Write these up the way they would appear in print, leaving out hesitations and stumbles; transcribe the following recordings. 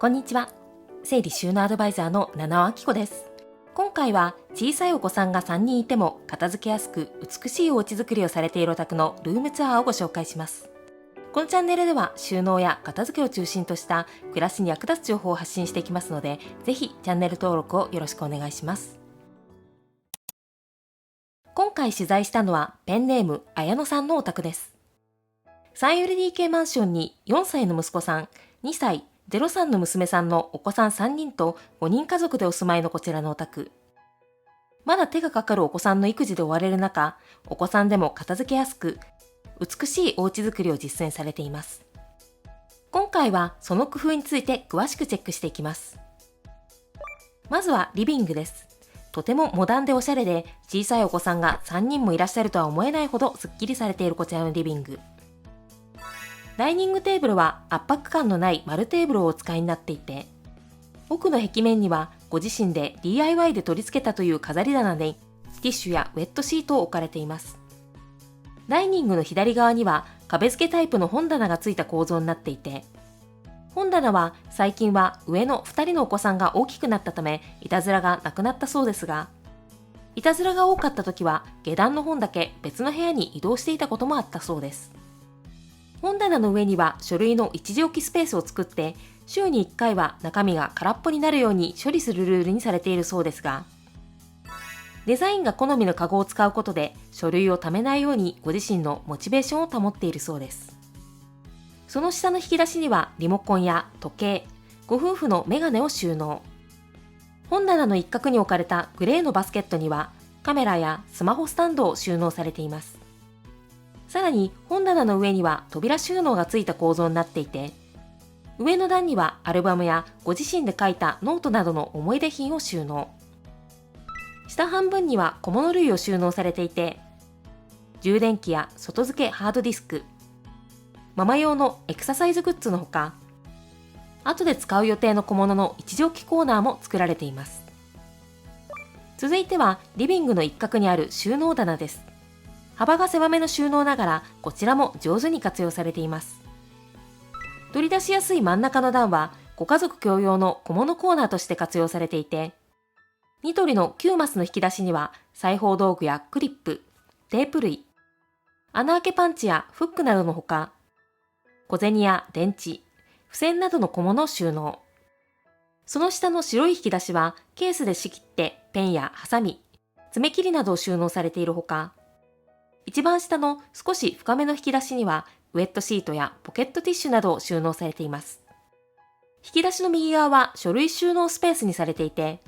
こんにちは。整理収納アドバイザーの七尾明子です。今回は小さいお子さんが3人いても片付けやすく美しいお家づくりをされているお宅のルームツアーをご紹介します。このチャンネルでは収納や片付けを中心とした暮らしに役立つ情報を発信していきますので、ぜひチャンネル登録をよろしくお願いします。今回取材したのはペンネーム綾野さんのお宅です。3LDK マンションに4歳の息子さん、2歳、03の娘さんのお子さん3人と5人家族でお住まいのこちらのお宅。まだ手がかかるお子さんの育児で追われる中、お子さんでも片付けやすく、美しいお家づくりを実践されています。今回はその工夫について詳しくチェックしていきます。まずはリビングです。とてもモダンでおしゃれで、小さいお子さんが3人もいらっしゃるとは思えないほどすっきりされているこちらのリビング。ダイニングテーブルは圧迫感のない丸テーブルをお使いになっていて、奥の壁面にはご自身で DIY で取り付けたという飾り棚でティッシュやウェットシートを置かれています。ダイニングの左側には壁付けタイプの本棚がついた構造になっていて、本棚は最近は上の2人のお子さんが大きくなったためいたずらがなくなったそうですが、いたずらが多かった時は下段の本だけ別の部屋に移動していたこともあったそうです。本棚の上には書類の一時置きスペースを作って、週に1回は中身が空っぽになるように処理するルールにされているそうですが、デザインが好みのカゴを使うことで書類をためないようにご自身のモチベーションを保っているそうです。その下の引き出しにはリモコンや時計、ご夫婦のメガネを収納。本棚の一角に置かれたグレーのバスケットにはカメラやスマホスタンドを収納されています。さらに本棚の上には扉収納がついた構造になっていて、上の段にはアルバムやご自身で書いたノートなどの思い出品を収納。下半分には小物類を収納されていて、充電器や外付けハードディスク、ママ用のエクササイズグッズのほか、後で使う予定の小物の一時置きコーナーも作られています。続いてはリビングの一角にある収納棚です。幅が狭めの収納ながら、こちらも上手に活用されています。取り出しやすい真ん中の段は、ご家族共用の小物コーナーとして活用されていて、ニトリの9マスの引き出しには、裁縫道具やクリップ、テープ類、穴開けパンチやフックなどのほか、小銭や電池、付箋などの小物を収納。その下の白い引き出しは、ケースで仕切ってペンやハサミ、爪切りなどを収納されているほか、一番下の少し深めの引き出しにはウェットシートやポケットティッシュなどを収納されています。引き出しの右側は書類収納スペースにされていて、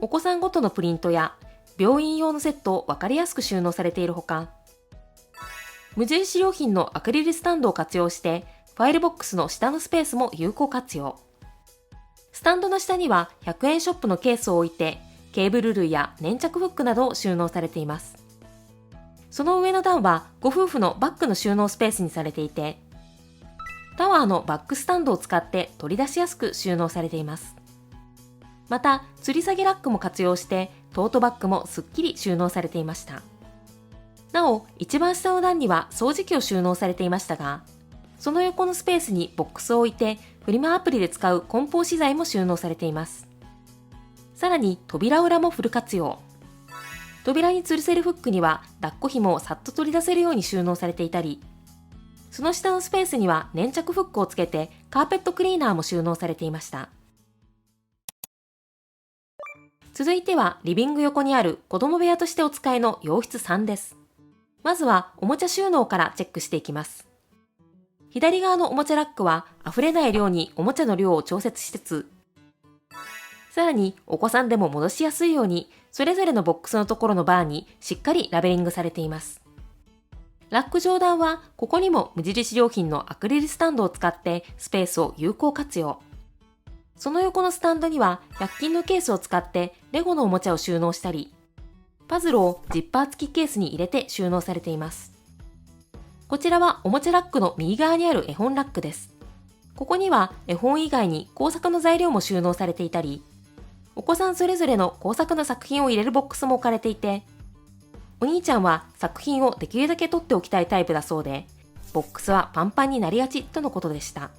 お子さんごとのプリントや病院用のセットを分かりやすく収納されているほか、無印良品のアクリルスタンドを活用してファイルボックスの下のスペースも有効活用。スタンドの下には100円ショップのケースを置いて、ケーブル類や粘着フックなどを収納されています。その上の段はご夫婦のバッグの収納スペースにされていて、タワーのバッグスタンドを使って取り出しやすく収納されています。また、吊り下げラックも活用してトートバッグもすっきり収納されていました。なお、一番下の段には掃除機を収納されていましたが、その横のスペースにボックスを置いてフリマアプリで使う梱包資材も収納されています。さらに扉裏もフル活用。扉に吊るせるフックには抱っこ紐をさっと取り出せるように収納されていたり、その下のスペースには粘着フックをつけてカーペットクリーナーも収納されていました。続いてはリビング横にある子供部屋としてお使いの洋室3です。まずはおもちゃ収納からチェックしていきます。左側のおもちゃラックは溢れない量におもちゃの量を調節しつつ、さらにお子さんでも戻しやすいようにそれぞれのボックスのところのバーにしっかりラベリングされています。ラック上段はここにも無印良品のアクリルスタンドを使ってスペースを有効活用。その横のスタンドには100均のケースを使ってレゴのおもちゃを収納したり、パズルをジッパー付きケースに入れて収納されています。こちらはおもちゃラックの右側にある絵本ラックです。ここには絵本以外に工作の材料も収納されていたり、お子さんそれぞれの工作の作品を入れるボックスも置かれていて、お兄ちゃんは作品をできるだけ取っておきたいタイプだそうで、ボックスはパンパンになりがちとのことでした。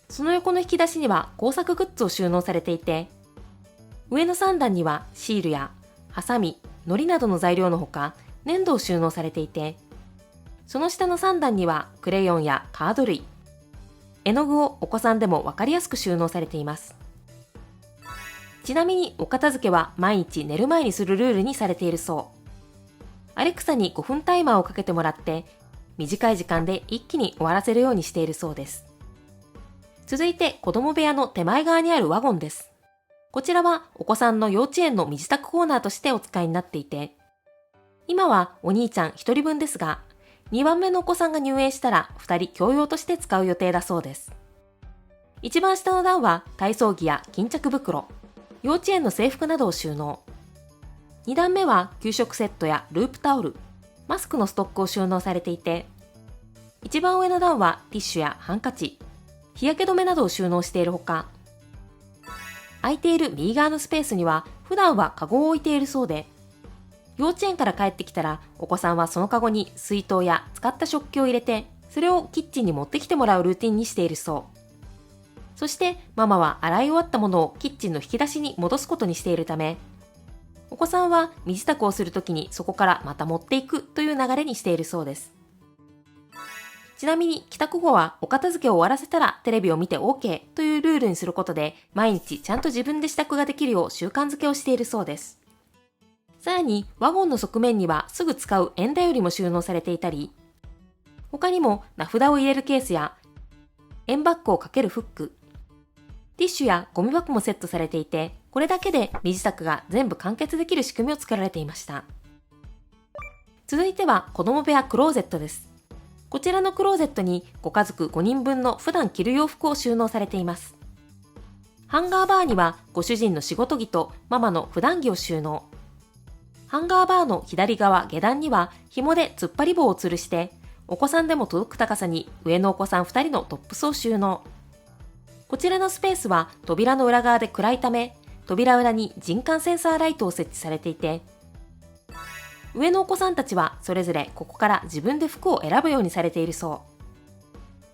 その横の引き出しには工作グッズを収納されていて、上の3段にはシールやハサミ、糊などの材料のほか粘土を収納されていて、その下の3段にはクレヨンやカード類、絵の具をお子さんでも分かりやすく収納されています。ちなみにお片付けは毎日寝る前にするルールにされているそう。アレクサに5分タイマーをかけてもらって、短い時間で一気に終わらせるようにしているそうです。続いて子供部屋の手前側にあるワゴンです。こちらはお子さんの幼稚園の身支度コーナーとしてお使いになっていて、今はお兄ちゃん1人分ですが、2番目のお子さんが入園したら2人共用として使う予定だそうです。一番下の段は体操着や巾着袋、幼稚園の制服などを収納。2段目は給食セットやループタオル、マスクのストックを収納されていて、一番上の段はティッシュやハンカチ、日焼け止めなどを収納しているほか、空いている右側のスペースには普段はカゴを置いているそうで、幼稚園から帰ってきたらお子さんはそのカゴに水筒や使った食器を入れて、それをキッチンに持ってきてもらうルーティンにしているそう。そしてママは洗い終わったものをキッチンの引き出しに戻すことにしているため、お子さんは身支度をするときにそこからまた持っていくという流れにしているそうです。ちなみに帰宅後はお片付けを終わらせたらテレビを見て OK というルールにすることで、毎日ちゃんと自分で支度ができるよう習慣づけをしているそうです。さらにワゴンの側面にはすぐ使う円頼りも収納されていたり、他にも名札を入れるケースや円バッグをかけるフック、ティッシュやゴミ箱もセットされていて、これだけで身支度が全部完結できる仕組みを作られていました。続いては子供部屋クローゼットです。こちらのクローゼットにご家族5人分の普段着る洋服を収納されています。ハンガーバーにはご主人の仕事着とママの普段着を収納。ハンガーバーの左側下段には紐で突っ張り棒を吊るして、お子さんでも届く高さに上のお子さん2人のトップスを収納。こちらのスペースは扉の裏側で暗いため、扉裏に人感センサーライトを設置されていて、上のお子さんたちはそれぞれここから自分で服を選ぶようにされているそ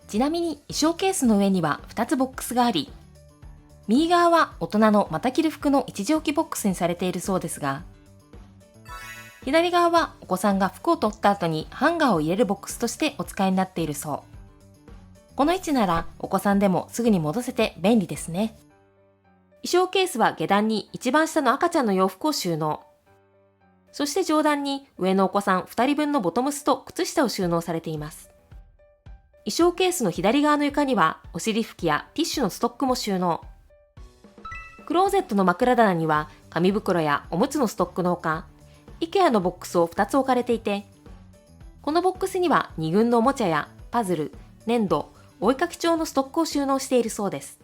う。ちなみに衣装ケースの上には2つボックスがあり、右側は大人のまた着る服の一時置きボックスにされているそうですが、左側はお子さんが服を取った後にハンガーを入れるボックスとしてお使いになっているそう。この位置ならお子さんでもすぐに戻せて便利ですね。衣装ケースは下段に一番下の赤ちゃんの洋服を収納。そして上段に上のお子さん2人分のボトムスと靴下を収納されています。衣装ケースの左側の床にはお尻拭きやティッシュのストックも収納。クローゼットの枕棚には紙袋やおむつのストックのほか、IKEA のボックスを2つ置かれていて、このボックスには2軍のおもちゃやパズル、粘土、お絵かき帳のストックを収納しているそうです。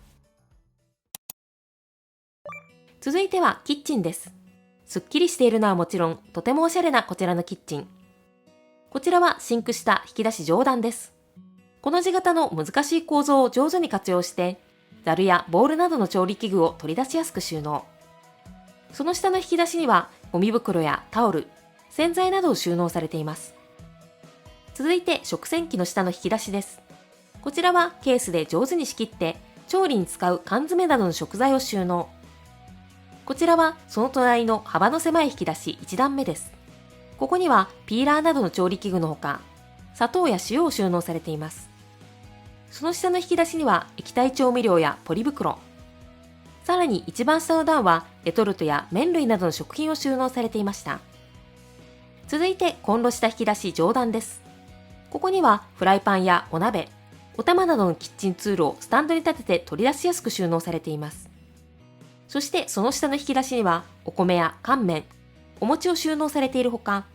続いてはキッチンです。すっきりしているのはもちろん、とてもおしゃれなこちらのキッチン。こちらはシンク下引き出し上段です。この字型の難しい構造を上手に活用して、ざるやボウルなどの調理器具を取り出しやすく収納。その下の引き出しには、ゴミ袋やタオル、洗剤などを収納されています。続いて食洗機の下の引き出しです。こちらはケースで上手に仕切って、調理に使う缶詰などの食材を収納。こちらはその隣の幅の狭い引き出し1段目です。ここにはピーラーなどの調理器具のほか、砂糖や塩を収納されています。その下の引き出しには液体調味料やポリ袋。さらに一番下の段はレトルトや麺類などの食品を収納されていました。続いてコンロ下引き出し上段です。ここにはフライパンやお鍋、お玉などのキッチンツールをスタンドに立てて取り出しやすく収納されています。そしてその下の引き出しにはお米や乾麺、お餅を収納されているほか、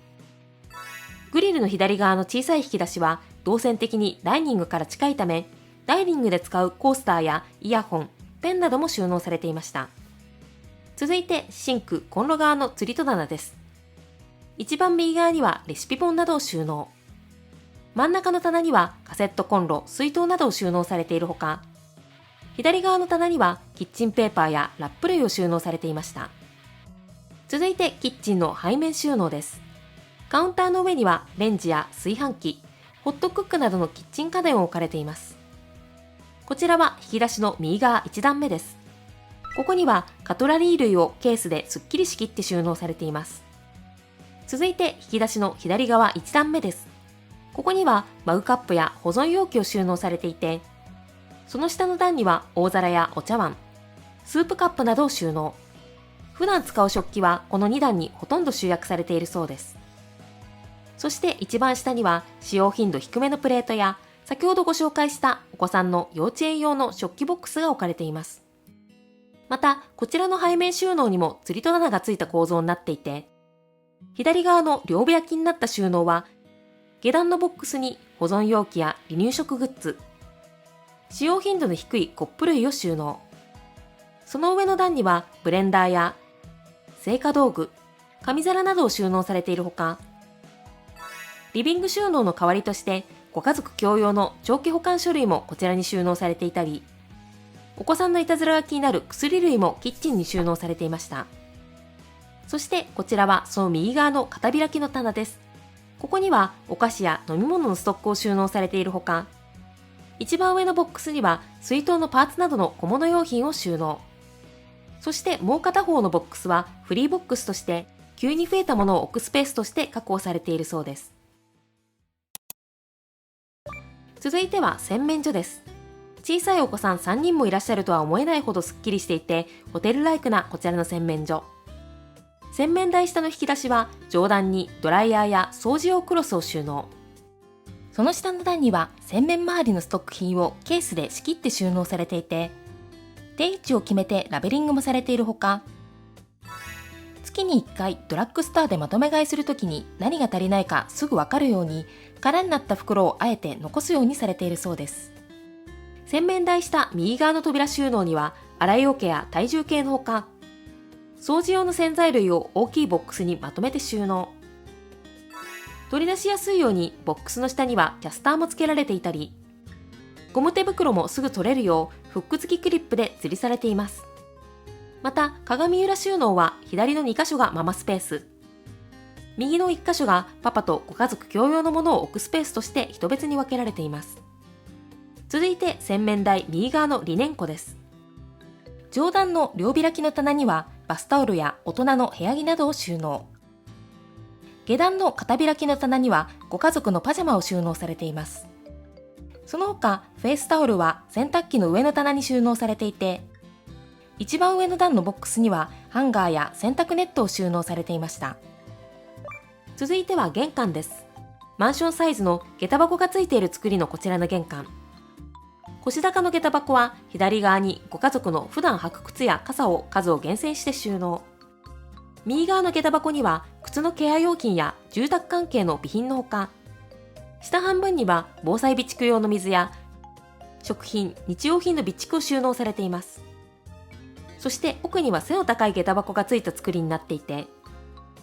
グリルの左側の小さい引き出しは動線的にダイニングから近いため、ダイニングで使うコースターやイヤホン、ペンなども収納されていました。続いてシンク、コンロ側の釣り戸棚です。一番右側にはレシピ本などを収納。真ん中の棚にはカセットコンロ、水筒などを収納されているほか、左側の棚にはキッチンペーパーやラップ類を収納されていました。続いてキッチンの背面収納です。カウンターの上にはレンジや炊飯器、ホットクックなどのキッチン家電を置かれています。こちらは引き出しの右側1段目です。ここにはカトラリー類をケースですっきり仕切って収納されています。続いて引き出しの左側1段目です。ここにはマグカップや保存容器を収納されていて、その下の段には大皿やお茶碗、スープカップなどを収納。普段使う食器はこの2段にほとんど集約されているそうです。そして一番下には使用頻度低めのプレートや、先ほどご紹介したお子さんの幼稚園用の食器ボックスが置かれています。また、こちらの背面収納にも釣り戸棚がついた構造になっていて、左側の両部焼きになった収納は、下段のボックスに保存容器や離乳食グッズ、使用頻度の低いコップ類を収納。その上の段にはブレンダーや製菓道具、紙皿などを収納されているほか、リビング収納の代わりとしてご家族共用の長期保管書類もこちらに収納されていたり、お子さんのいたずらが気になる薬類もキッチンに収納されていました。そしてこちらはその右側の片開きの棚です。ここにはお菓子や飲み物のストックを収納されているほか、一番上のボックスには水筒のパーツなどの小物用品を収納。そしてもう片方のボックスはフリーボックスとして急に増えたものを置くスペースとして確保されているそうです。続いては洗面所です。小さいお子さん3人もいらっしゃるとは思えないほどスッキリしていて、ホテルライクなこちらの洗面所。洗面台下の引き出しは上段にドライヤーや掃除用クロスを収納。その下の段には洗面周りのストック品をケースで仕切って収納されていて、定位置を決めてラベリングもされているほか、月に1回ドラッグストアでまとめ買いするときに何が足りないかすぐわかるように、空になった袋をあえて残すようにされているそうです。洗面台下右側の扉収納には洗い桶や体重計のほか、掃除用の洗剤類を大きいボックスにまとめて収納。取り出しやすいようにボックスの下にはキャスターも付けられていたり、ゴム手袋もすぐ取れるようフック付きクリップで吊りされています。また鏡裏収納は左の2箇所がママスペース、右の1箇所がパパとご家族共用のものを置くスペースとして一別に分けられています。続いて洗面台右側のリネン庫です。上段の両開きの棚にはバスタオルや大人の部屋着などを収納。下段の片開きの棚にはご家族のパジャマを収納されています。その他フェイスタオルは洗濯機の上の棚に収納されていて、一番上の段のボックスにはハンガーや洗濯ネットを収納されていました。続いては玄関です。マンションサイズの下駄箱がついている作りのこちらの玄関。腰高の下駄箱は左側にご家族の普段履く靴や傘を数を厳選して収納。右側の下駄箱には靴のケア用品や住宅関係の備品のほか、下半分には防災備蓄用の水や食品、日用品の備蓄を収納されています。そして奥には背の高い下駄箱がついた作りになっていて、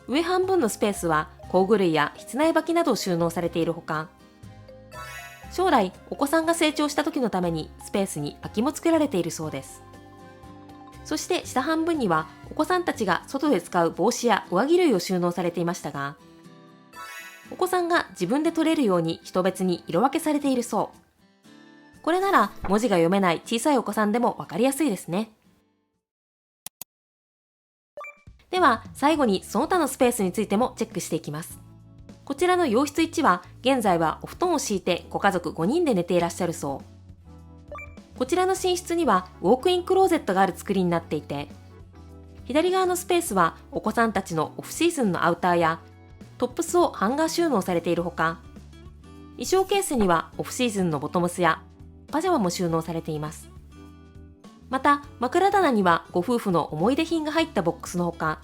上半分のスペースは工具類や室内履きなどを収納されているほか、将来お子さんが成長した時のためにスペースに空きも作られているそうです。そして下半分にはお子さんたちが外で使う帽子や上着類を収納されていましたが、お子さんが自分で取れるように一別に色分けされているそう。これなら文字が読めない小さいお子さんでもわかりやすいですね。では最後にその他のスペースについてもチェックしていきます。こちらの洋室1は現在はお布団を敷いてご家族5人で寝ていらっしゃるそう。こちらの寝室にはウォークインクローゼットがある作りになっていて、左側のスペースはお子さんたちのオフシーズンのアウターやトップスをハンガー収納されているほか、衣装ケースにはオフシーズンのボトムスやパジャマも収納されています。また枕棚にはご夫婦の思い出品が入ったボックスのほか、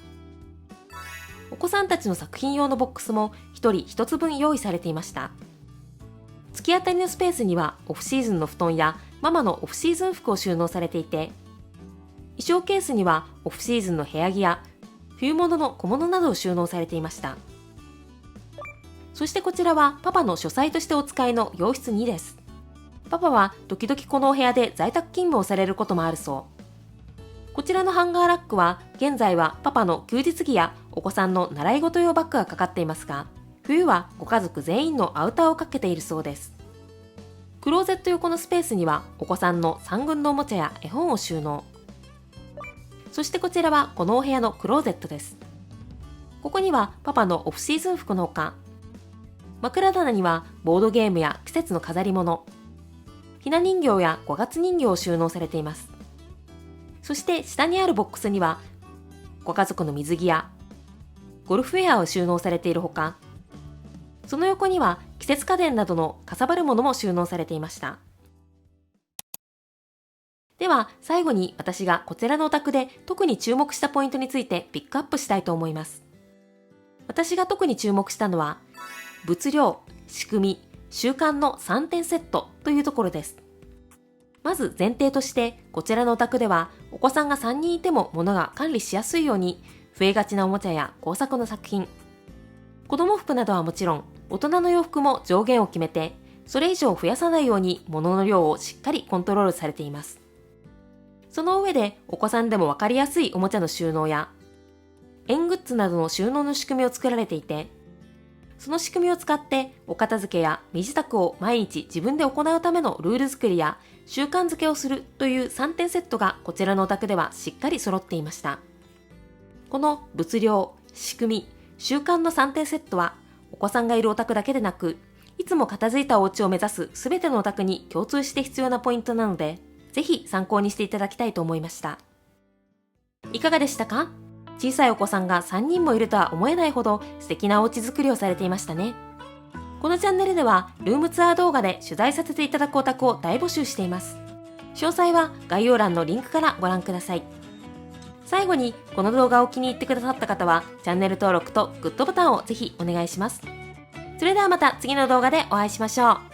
お子さんたちの作品用のボックスも1人1つ分用意されていました。突き当たりのスペースにはオフシーズンの布団やママのオフシーズン服を収納されていて、衣装ケースにはオフシーズンの部屋着や冬物の小物などを収納されていました。そしてこちらはパパの書斎としてお使いの洋室2です。パパは時々このお部屋で在宅勤務をされることもあるそう。こちらのハンガーラックは現在はパパの休日着やお子さんの習い事用バッグがかかっていますが、冬はご家族全員のアウターをかけているそうです。クローゼット横のスペースにはお子さんの3軍のおもちゃや絵本を収納。そしてこちらはこのお部屋のクローゼットです。ここにはパパのオフシーズン服のほか、枕棚にはボードゲームや季節の飾り物、ひな人形や5月人形を収納されています。そして下にあるボックスにはご家族の水着やゴルフウェアを収納されているほか、その横には季節家電などのかさばるものも収納されていました。では最後に私がこちらのお宅で特に注目したポイントについてピックアップしたいと思います。私が特に注目したのは物量、仕組み、習慣の3点セットというところです。まず前提としてこちらのお宅ではお子さんが3人いても物が管理しやすいように増えがちなおもちゃや工作の作品、子供服などはもちろん大人の洋服も上限を決めてそれ以上増やさないように物の量をしっかりコントロールされています。その上でお子さんでもわかりやすいおもちゃの収納や園グッズなどの収納の仕組みを作られていて、その仕組みを使ってお片付けや身支度を毎日自分で行うためのルール作りや習慣づけをするという3点セットがこちらのお宅ではしっかり揃っていました。この物量、仕組み、習慣の3点セットはお子さんがいるお宅だけでなく、いつも片付いたお家を目指すすべてのお宅に共通して必要なポイントなので、ぜひ参考にしていただきたいと思いました。いかがでしたか？小さいお子さんが3人もいるとは思えないほど素敵なお家作りをされていましたね。このチャンネルではルームツアー動画で取材させていただくお宅を大募集しています。詳細は概要欄のリンクからご覧ください。最後にこの動画を気に入ってくださった方はチャンネル登録とグッドボタンをぜひお願いします。それではまた次の動画でお会いしましょう。